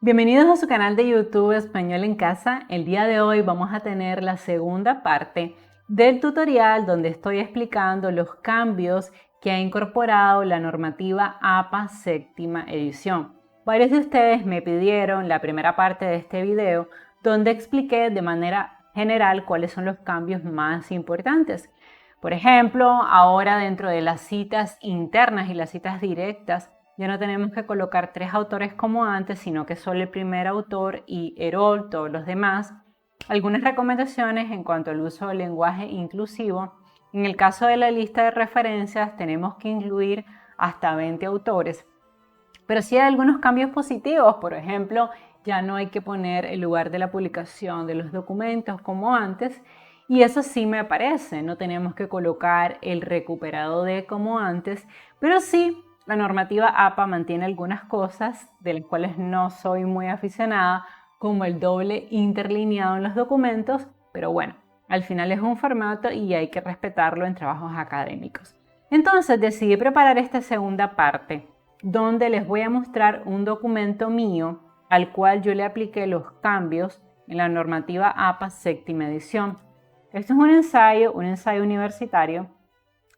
Bienvenidos a su canal de YouTube Español en Casa. El día de hoy vamos a tener la segunda parte del tutorial donde estoy explicando los cambios que ha incorporado la normativa APA séptima edición. Varios de ustedes me pidieron la primera parte de este video donde expliqué de manera general cuáles son los cambios más importantes. Por ejemplo, ahora dentro de las citas internas y las citas directas, ya no tenemos que colocar 3 autores como antes, sino que solo el primer autor y Herol, todos los demás. Algunas recomendaciones en cuanto al uso del lenguaje inclusivo. En el caso de la lista de referencias, tenemos que incluir hasta 20 autores. Pero sí hay algunos cambios positivos, por ejemplo, ya no hay que poner el lugar de la publicación de los documentos como antes, y eso sí me parece, no tenemos que colocar el recuperado de como antes, pero sí la normativa APA mantiene algunas cosas de las cuales no soy muy aficionada, como el doble interlineado en los documentos, pero bueno, al final es un formato y hay que respetarlo en trabajos académicos. Entonces decidí preparar esta segunda parte, donde les voy a mostrar un documento mío al cual yo le apliqué los cambios en la normativa APA séptima edición. Esto es un ensayo universitario.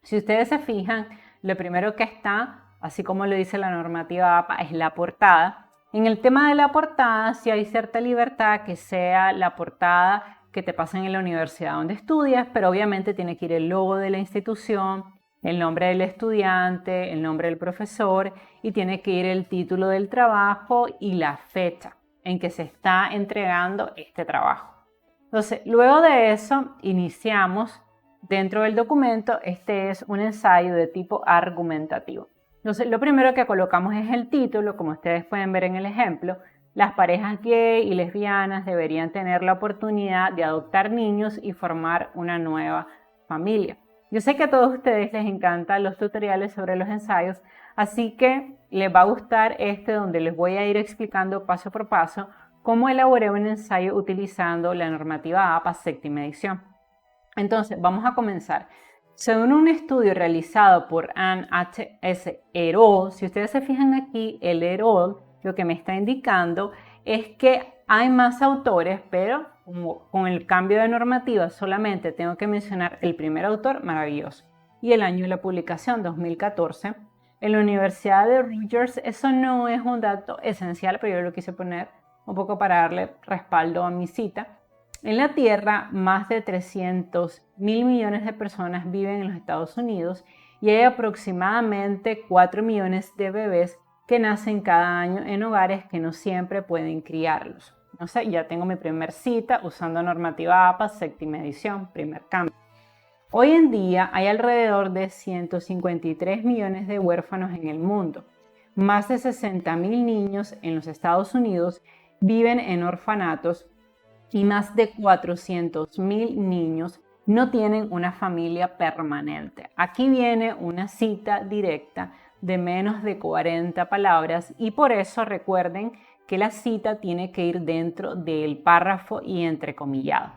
Si ustedes se fijan, lo primero que está, así como lo dice la normativa APA, es la portada. En el tema de la portada, sí hay cierta libertad que sea la portada que te pasen en la universidad donde estudias, pero obviamente tiene que ir el logo de la institución, el nombre del estudiante, el nombre del profesor y tiene que ir el título del trabajo y la fecha en que se está entregando este trabajo. Entonces, luego de eso, iniciamos dentro del documento. Este es un ensayo de tipo argumentativo. Entonces, lo primero que colocamos es el título, como ustedes pueden ver en el ejemplo. Las parejas gay y lesbianas deberían tener la oportunidad de adoptar niños y formar una nueva familia. Yo sé que a todos ustedes les encantan los tutoriales sobre los ensayos, así que les va a gustar este donde les voy a ir explicando paso por paso cómo elaboré un ensayo utilizando la normativa APA séptima edición. Entonces, vamos a comenzar. Según un estudio realizado por Anne H.S. Herol, si ustedes se fijan aquí, el Herol lo que me está indicando es que hay más autores, pero con el cambio de normativa solamente tengo que mencionar el primer autor, maravilloso, y el año de la publicación, 2014. En la Universidad de Rutgers, eso no es un dato esencial, pero yo lo quise poner un poco para darle respaldo a mi cita. En la Tierra, más de 300 mil millones de personas viven en los Estados Unidos y hay aproximadamente 4 millones de bebés que nacen cada año en hogares que no siempre pueden criarlos. No sé, ya tengo mi primer cita usando normativa APA séptima edición, primer cambio. Hoy en día hay alrededor de 153 millones de huérfanos en el mundo. Más de 60 mil niños en los Estados Unidos viven en orfanatos y más de 400.000 niños no tienen una familia permanente. Aquí viene una cita directa de menos de 40 palabras y por eso recuerden que la cita tiene que ir dentro del párrafo y entrecomillado.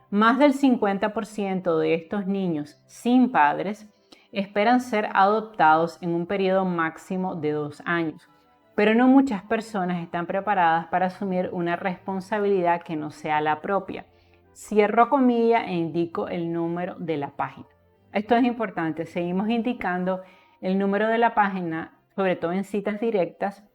Más del 50% de estos niños sin padres esperan ser adoptados en un periodo máximo de 2 años. Pero no muchas personas están preparadas para asumir una responsabilidad que no sea la propia. Cierro comilla e indico el número de la página. Esto es importante, seguimos indicando el número de la página, sobre todo en citas directas,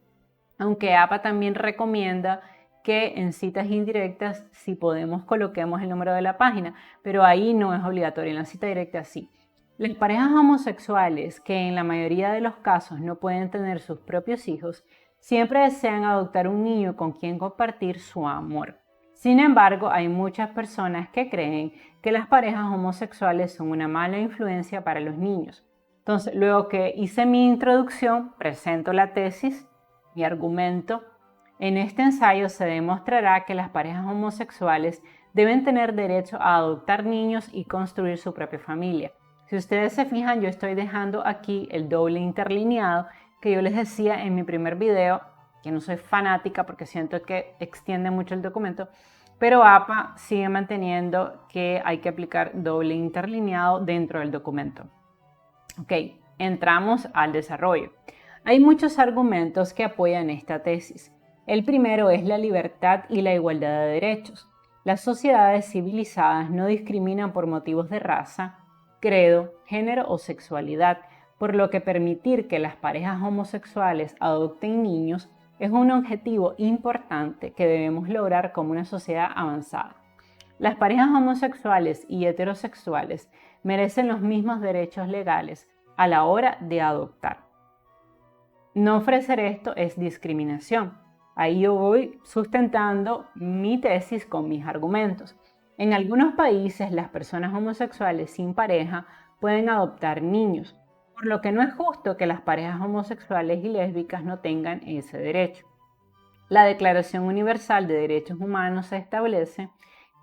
aunque APA también recomienda que en citas indirectas, si podemos, coloquemos el número de la página, pero ahí no es obligatorio, en la cita directa sí. Las parejas homosexuales, que en la mayoría de los casos no pueden tener sus propios hijos, siempre desean adoptar un niño con quien compartir su amor. Sin embargo, hay muchas personas que creen que las parejas homosexuales son una mala influencia para los niños. Entonces, luego que hice mi introducción, presento la tesis, mi argumento. En este ensayo se demostrará que las parejas homosexuales deben tener derecho a adoptar niños y construir su propia familia. Si ustedes se fijan, yo estoy dejando aquí el doble interlineado que yo les decía en mi primer video, que no soy fanática porque siento que extiende mucho el documento, pero APA sigue manteniendo que hay que aplicar doble interlineado dentro del documento. Ok, entramos al desarrollo. Hay muchos argumentos que apoyan esta tesis. El primero es la libertad y la igualdad de derechos. Las sociedades civilizadas no discriminan por motivos de raza, credo, género o sexualidad, por lo que permitir que las parejas homosexuales adopten niños es un objetivo importante que debemos lograr como una sociedad avanzada. Las parejas homosexuales y heterosexuales merecen los mismos derechos legales a la hora de adoptar. No ofrecer esto es discriminación. Ahí yo voy sustentando mi tesis con mis argumentos. En algunos países, las personas homosexuales sin pareja pueden adoptar niños, por lo que no es justo que las parejas homosexuales y lésbicas no tengan ese derecho. La Declaración Universal de Derechos Humanos establece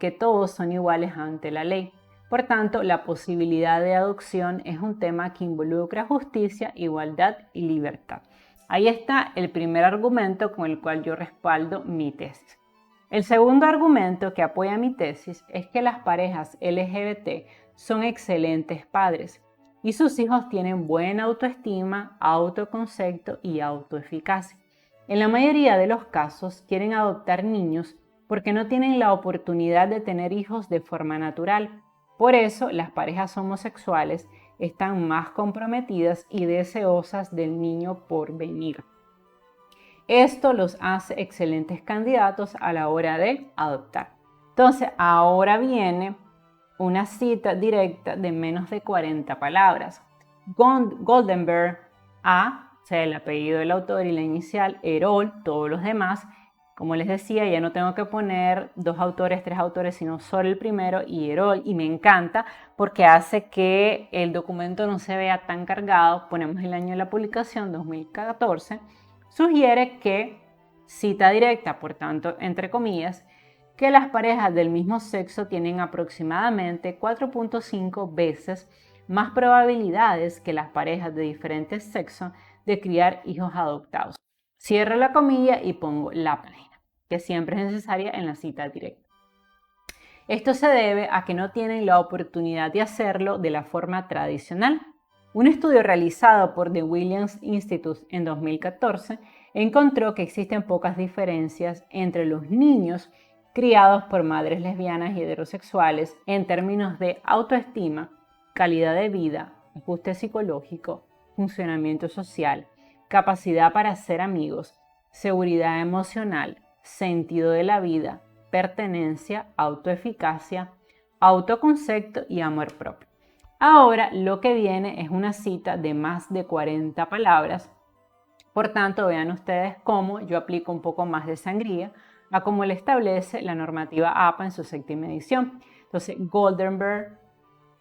que todos son iguales ante la ley. Por tanto, la posibilidad de adopción es un tema que involucra justicia, igualdad y libertad. Ahí está el primer argumento con el cual yo respaldo mi tesis. El segundo argumento que apoya mi tesis es que las parejas LGBT son excelentes padres y sus hijos tienen buena autoestima, autoconcepto y autoeficacia. En la mayoría de los casos quieren adoptar niños porque no tienen la oportunidad de tener hijos de forma natural. Por eso las parejas homosexuales están más comprometidas y deseosas del niño por venir. Esto los hace excelentes candidatos a la hora de adoptar. Entonces, ahora viene una cita directa de menos de 40 palabras. Goldenberg, A, o sea, el apellido del autor y la inicial, Erol, todos los demás. Como les decía, ya no tengo que poner 2 autores, 3 autores, sino solo el primero y Erol. Y me encanta porque hace que el documento no se vea tan cargado. Ponemos el año de la publicación, 2014. Sugiere que, cita directa, por tanto, entre comillas, que las parejas del mismo sexo tienen aproximadamente 4.5 veces más probabilidades que las parejas de diferentes sexos de criar hijos adoptados. Cierro la comilla y pongo la página, que siempre es necesaria en la cita directa. Esto se debe a que no tienen la oportunidad de hacerlo de la forma tradicional. Un estudio realizado por The Williams Institute en 2014 encontró que existen pocas diferencias entre los niños criados por madres lesbianas y heterosexuales en términos de autoestima, calidad de vida, ajuste psicológico, funcionamiento social, capacidad para ser amigos, seguridad emocional, sentido de la vida, pertenencia, autoeficacia, autoconcepto y amor propio. Ahora lo que viene es una cita de más de 40 palabras. Por tanto, vean ustedes cómo yo aplico un poco más de sangría a como le establece la normativa APA en su 7ª edición. Entonces, Goldenberg,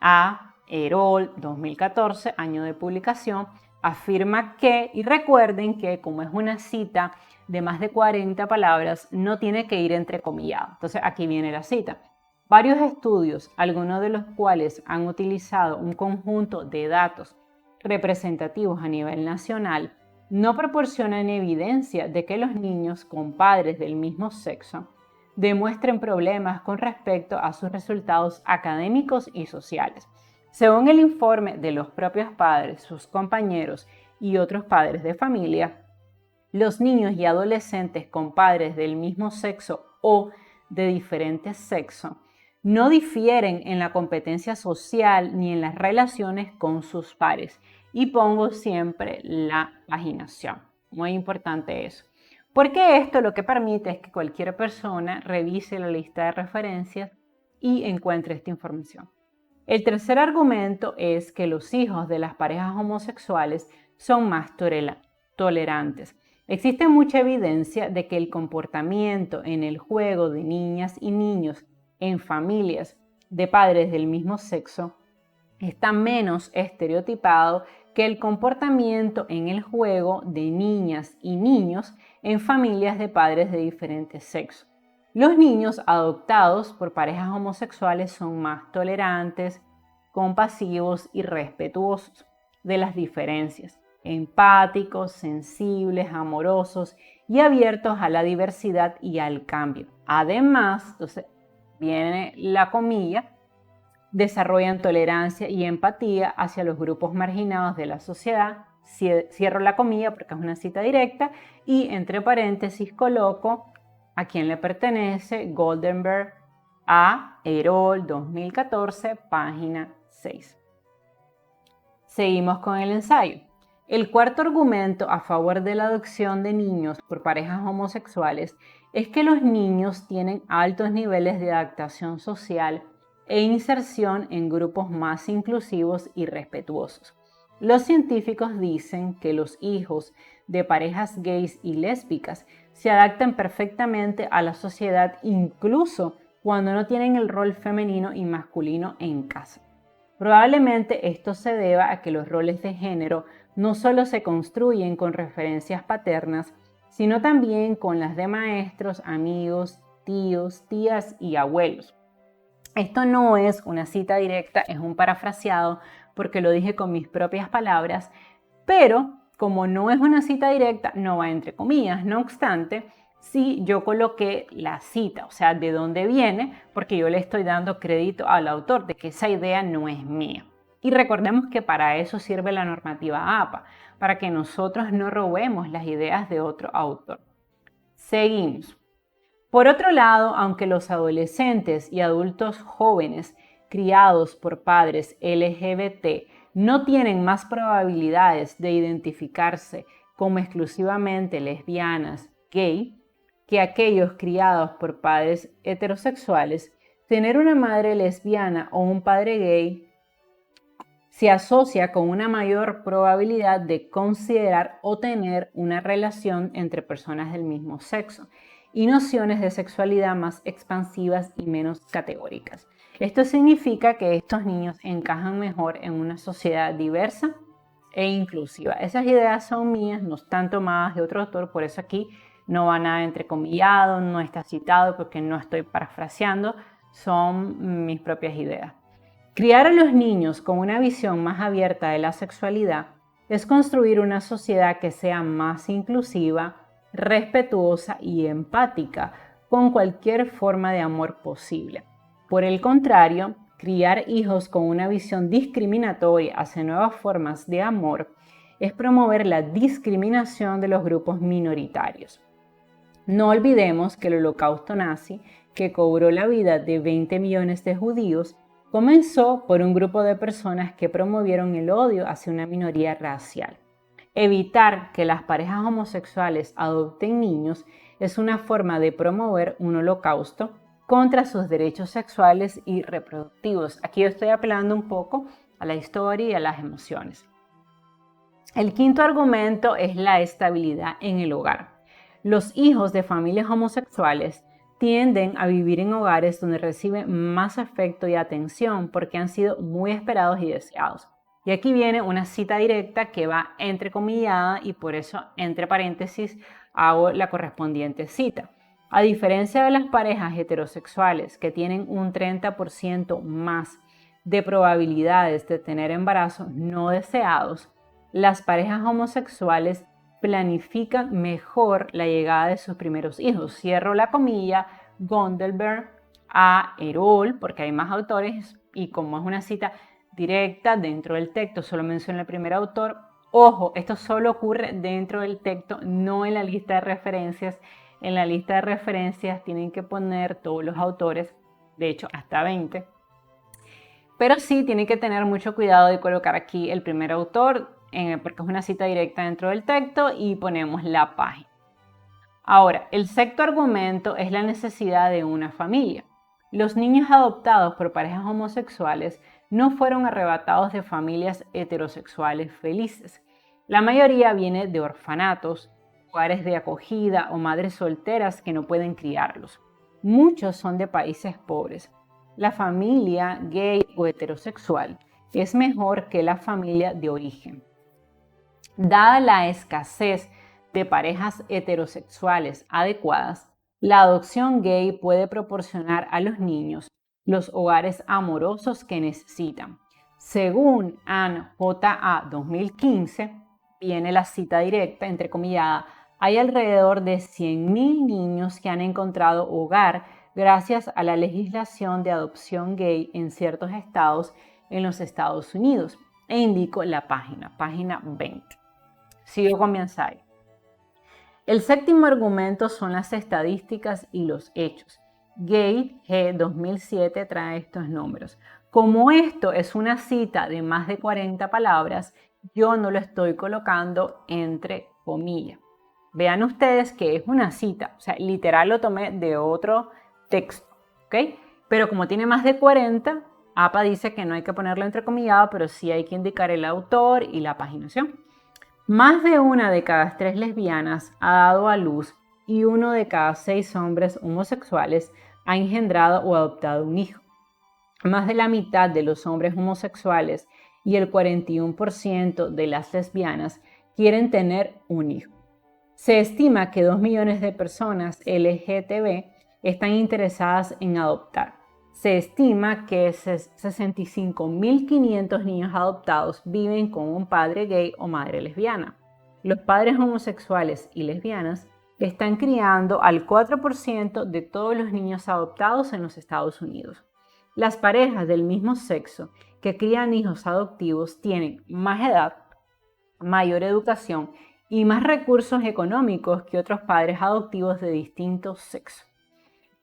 A, Erol, 2014, año de publicación, afirma que, y recuerden que como es una cita de más de 40 palabras, no tiene que ir entrecomillado. Entonces, aquí viene la cita. Varios estudios, algunos de los cuales han utilizado un conjunto de datos representativos a nivel nacional, no proporcionan evidencia de que los niños con padres del mismo sexo demuestren problemas con respecto a sus resultados académicos y sociales. Según el informe de los propios padres, sus compañeros y otros padres de familia, los niños y adolescentes con padres del mismo sexo o de diferente sexo no difieren en la competencia social ni en las relaciones con sus pares. Y pongo siempre la paginación. Muy importante eso. Porque esto lo que permite es que cualquier persona revise la lista de referencias y encuentre esta información. El tercer argumento es que los hijos de las parejas homosexuales son más tolerantes. Existe mucha evidencia de que el comportamiento en el juego de niñas y niños en familias de padres del mismo sexo está menos estereotipado que el comportamiento en el juego de niñas y niños en familias de padres de diferentes sexos. Los niños adoptados por parejas homosexuales son más tolerantes, compasivos y respetuosos de las diferencias, empáticos, sensibles, amorosos y abiertos a la diversidad y al cambio. Además, entonces, viene la comilla, desarrollan tolerancia y empatía hacia los grupos marginados de la sociedad, cierro la comilla porque es una cita directa y entre paréntesis coloco a quién le pertenece, Goldenberg a Erol 2014, página 6. Seguimos con el ensayo. El cuarto argumento a favor de la adopción de niños por parejas homosexuales es que los niños tienen altos niveles de adaptación social e inserción en grupos más inclusivos y respetuosos. Los científicos dicen que los hijos de parejas gays y lésbicas se adaptan perfectamente a la sociedad incluso cuando no tienen el rol femenino y masculino en casa. Probablemente esto se deba a que los roles de género no solo se construyen con referencias paternas, sino también con las de maestros, amigos, tíos, tías y abuelos. Esto no es una cita directa, es un parafraseado porque lo dije con mis propias palabras, pero como no es una cita directa, no va entre comillas. No obstante, sí yo coloqué la cita, o sea, de dónde viene, porque yo le estoy dando crédito al autor de que esa idea no es mía. Y recordemos que para eso sirve la normativa APA, para que nosotros no robemos las ideas de otro autor. Seguimos. Por otro lado, aunque los adolescentes y adultos jóvenes criados por padres LGBT no tienen más probabilidades de identificarse como exclusivamente lesbianas, gay, que aquellos criados por padres heterosexuales, tener una madre lesbiana o un padre gay se asocia con una mayor probabilidad de considerar o tener una relación entre personas del mismo sexo y nociones de sexualidad más expansivas y menos categóricas. Esto significa que estos niños encajan mejor en una sociedad diversa e inclusiva. Esas ideas son mías, no están tomadas de otro autor, por eso aquí no va nada entrecomillado, no está citado porque no estoy parafraseando, son mis propias ideas. Criar a los niños con una visión más abierta de la sexualidad es construir una sociedad que sea más inclusiva, respetuosa y empática con cualquier forma de amor posible. Por el contrario, criar hijos con una visión discriminatoria hacia nuevas formas de amor es promover la discriminación de los grupos minoritarios. No olvidemos que el holocausto nazi, que cobró la vida de 20 millones de judíos, comenzó por un grupo de personas que promovieron el odio hacia una minoría racial. Evitar que las parejas homosexuales adopten niños es una forma de promover un holocausto contra sus derechos sexuales y reproductivos. Aquí yo estoy apelando un poco a la historia y a las emociones. El quinto argumento es la estabilidad en el hogar. Los hijos de familias homosexuales tienden a vivir en hogares donde reciben más afecto y atención porque han sido muy esperados y deseados. Y aquí viene una cita directa que va entrecomillada y por eso entre paréntesis hago la correspondiente cita. A diferencia de las parejas heterosexuales que tienen un 30% más de probabilidades de tener embarazos no deseados, las parejas homosexuales planifican mejor la llegada de sus primeros hijos. Cierro la comilla, Gondelberg a Erol, porque hay más autores y como es una cita directa dentro del texto, solo menciono el primer autor. Ojo, esto solo ocurre dentro del texto, no en la lista de referencias. En la lista de referencias tienen que poner todos los autores, de hecho hasta 20. Pero sí tienen que tener mucho cuidado de colocar aquí el primer autor, porque es una cita directa dentro del texto y ponemos la página. Ahora, el sexto argumento es la necesidad de una familia. Los niños adoptados por parejas homosexuales no fueron arrebatados de familias heterosexuales felices. La mayoría viene de orfanatos, hogares de acogida o madres solteras que no pueden criarlos. Muchos son de países pobres. La familia gay o heterosexual es mejor que la familia de origen. Dada la escasez de parejas heterosexuales adecuadas, la adopción gay puede proporcionar a los niños los hogares amorosos que necesitan. Según Ann J.A. 2015, viene la cita directa, entrecomillada, hay alrededor de 100.000 niños que han encontrado hogar gracias a la legislación de adopción gay en ciertos estados en los Estados Unidos. E indico la página 20. Sigo con mi ensayo. El séptimo argumento son las estadísticas y los hechos. Gate G 2007 trae estos números. Como esto es una cita de más de 40 palabras, yo no lo estoy colocando entre comillas. Vean ustedes que es una cita, o sea, literal lo tomé de otro texto, ¿ok? Pero como tiene más de 40, APA dice que no hay que ponerlo entrecomillado, pero sí hay que indicar el autor y la paginación. Más de una de cada 3 lesbianas ha dado a luz y 1 de cada 6 hombres homosexuales ha engendrado o adoptado un hijo. Más de la mitad de los hombres homosexuales y el 41% de las lesbianas quieren tener un hijo. Se estima que 2 millones de personas LGTB están interesadas en adoptar. Se estima que 65.500 niños adoptados viven con un padre gay o madre lesbiana. Los padres homosexuales y lesbianas están criando al 4% de todos los niños adoptados en los Estados Unidos. Las parejas del mismo sexo que crían hijos adoptivos tienen más edad, mayor educación y más recursos económicos que otros padres adoptivos de distinto sexo.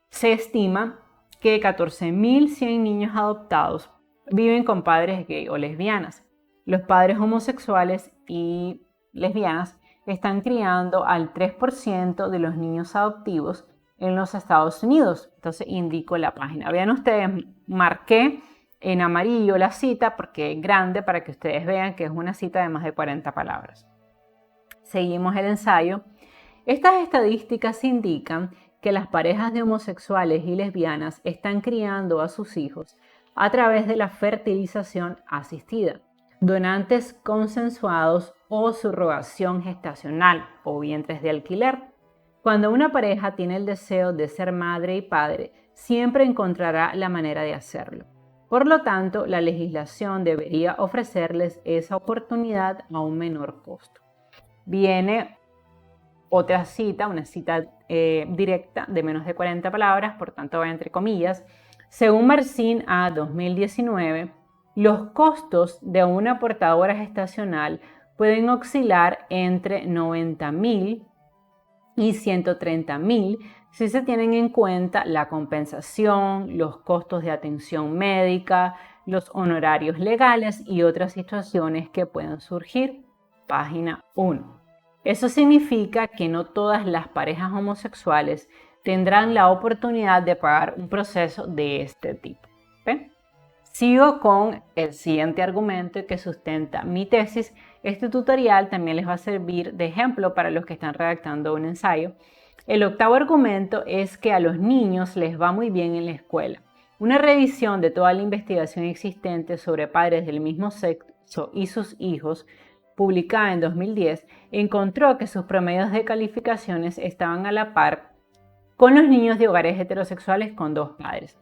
Se estima que 14.100 niños adoptados viven con padres gay o lesbianas. Los padres homosexuales y lesbianas están criando al 3% de los niños adoptivos en los Estados Unidos. Entonces indico la página. Vean ustedes, marqué en amarillo la cita porque es grande para que ustedes vean que es una cita de más de 40 palabras. Seguimos el ensayo. Estas estadísticas indican que las parejas de homosexuales y lesbianas están criando a sus hijos a través de la fertilización asistida, donantes consensuados o subrogación gestacional o vientres de alquiler. Cuando una pareja tiene el deseo de ser madre y padre, siempre encontrará la manera de hacerlo. Por lo tanto, la legislación debería ofrecerles esa oportunidad a un menor costo. Viene otra cita, una cita directa de menos de 40 palabras, por tanto va entre comillas. Según Marcin A. 2019, los costos de una portadora gestacional pueden oscilar entre 90.000 y 130.000 si se tienen en cuenta la compensación, los costos de atención médica, los honorarios legales y otras situaciones que puedan surgir. Página 1. Eso significa que no todas las parejas homosexuales tendrán la oportunidad de pagar un proceso de este tipo. ¿Ven? Sigo con el siguiente argumento que sustenta mi tesis. Este tutorial también les va a servir de ejemplo para los que están redactando un ensayo. El octavo argumento es que a los niños les va muy bien en la escuela. Una revisión de toda la investigación existente sobre padres del mismo sexo y sus hijos, publicada en 2010, encontró que sus promedios de calificaciones estaban a la par con los niños de hogares heterosexuales con 2 padres.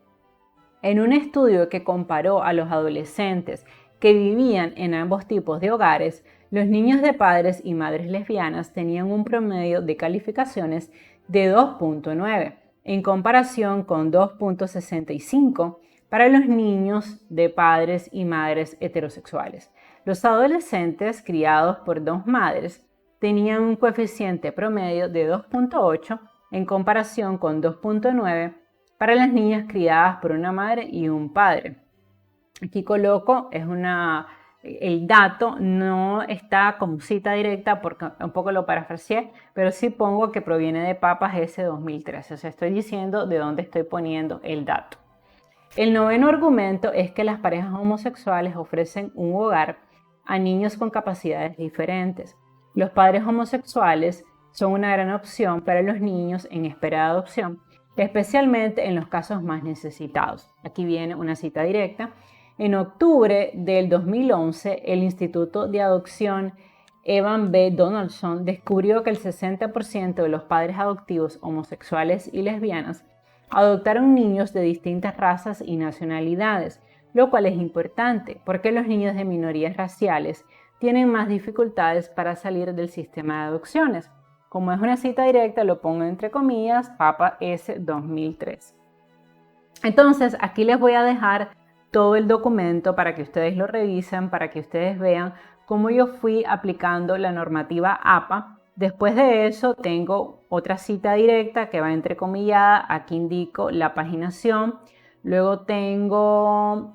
En un estudio que comparó a los adolescentes que vivían en ambos tipos de hogares, los niños de padres y madres lesbianas tenían un promedio de calificaciones de 2.9, en comparación con 2.65 para los niños de padres y madres heterosexuales. Los adolescentes criados por 2 madres tenían un coeficiente promedio de 2.8 en comparación con 2.9 para las niñas criadas por una madre y un padre. Aquí coloco, el dato no está como cita directa porque un poco lo parafraseé, pero sí pongo que proviene de Papas S 2013. O sea, estoy diciendo de dónde estoy poniendo el dato. El noveno argumento es que las parejas homosexuales ofrecen un hogar a niños con capacidades diferentes. Los padres homosexuales son una gran opción para los niños en espera de adopción, especialmente en los casos más necesitados. Aquí viene una cita directa. En octubre del 2011, el Instituto de Adopción Evan B. Donaldson descubrió que el 60% de los padres adoptivos homosexuales y lesbianas adoptaron niños de distintas razas y nacionalidades, lo cual es importante porque los niños de minorías raciales tienen más dificultades para salir del sistema de adopciones. Como es una cita directa, lo pongo entre comillas, Papa S 2003. Entonces, aquí les voy a dejar todo el documento para que ustedes lo revisen, para que ustedes vean cómo yo fui aplicando la normativa APA. Después de eso tengo otra cita directa que va entrecomillada, aquí indico la paginación. Luego tengo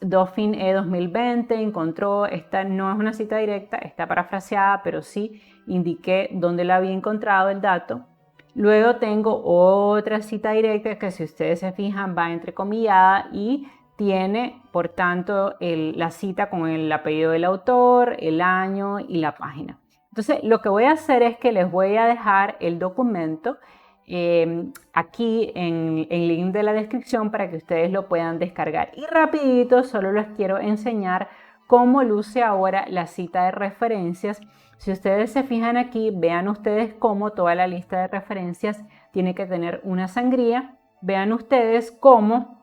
DOFIN E 2020, encontró, esta no es una cita directa, está parafraseada, pero sí indiqué dónde la había encontrado el dato. Luego tengo otra cita directa que, si ustedes se fijan, va entrecomillada y tiene, por tanto, la cita con el apellido del autor, el año y la página. Entonces, lo que voy a hacer es que les voy a dejar el documento aquí en el link de la descripción para que ustedes lo puedan descargar. Y rapidito, solo les quiero enseñar cómo luce ahora la cita de referencias. Si ustedes se fijan aquí, vean ustedes cómo toda la lista de referencias tiene que tener una sangría. Vean ustedes cómo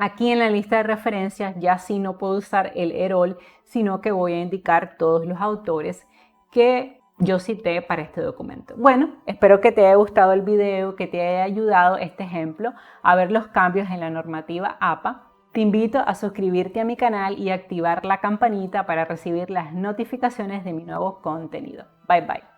aquí en la lista de referencias ya sí no puedo usar el EROL, sino que voy a indicar todos los autores que yo cité para este documento. Bueno, espero que te haya gustado el video, que te haya ayudado este ejemplo a ver los cambios en la normativa APA. Te invito a suscribirte a mi canal y activar la campanita para recibir las notificaciones de mi nuevo contenido. Bye bye.